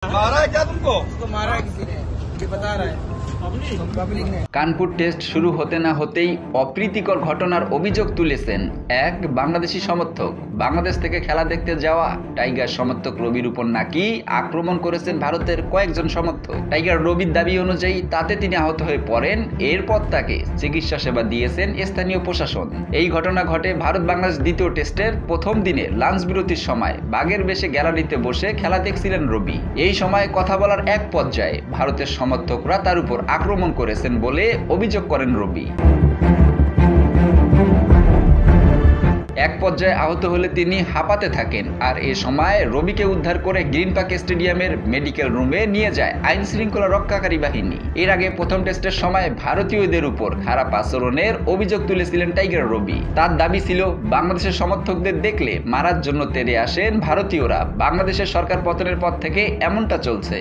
मारा है क्या तुमको? उसको मारा है किसी ने, ये बता रहा है पब्लिक ने। কানপুর টেস্ট শুরু হতে না হতেই অপ্রীতিকর ঘটনার অভিযোগ তুলেছেন এক বাংলাদেশি সমর্থক। বাংলাদেশ থেকে খেলা দেখতে যাওয়া টাইগার সমর্থক রবির উপর নাকি আক্রমণ করেছেন ভারতের কয়েকজন সমর্থক। টাইগার রবির দাবি অনুযায়ী তাতে তিনি আহত হয়ে পড়েন, এরপর তাকে চিকিৎসা সেবা দিয়েছেন স্থানীয় প্রশাসন। এই ঘটনা ঘটে ভারত বাংলাদেশ দ্বিতীয় টেস্টের প্রথম দিনে লাঞ্চ বিরতির সময় বাগের বেশে গ্যালারিতে বসে খেলা দেখছিলেন রবি। এই সময় কথা বলার এক পর্যায়ে ভারতের সমর্থকরা তার উপর আক্রমণ করেছেন বলে অভিযোগ করেন রবি। এক পর্যায়ে আহত হলে তিনি হাঁপাতে থাকেন, আর এ সময় রবিকে উদ্ধার করে গ্রিন পার্ক স্টেডিয়ামের মেডিকেল রুমে নিয়ে যায় আইন শৃঙ্খলা রক্ষাকারী বাহিনী। এর আগে প্রথম টেস্টের সময় ভারতীয়দের উপর খারাপ আচরণের অভিযোগ তুলেছিলেন টাইগার রবি। তার দাবি ছিল বাংলাদেশের সমর্থকদের দেখলে মারার জন্য তেড়ে আসেন ভারতীয়রা। বাংলাদেশের সরকার পতনের পর থেকে এমনটা চলছে।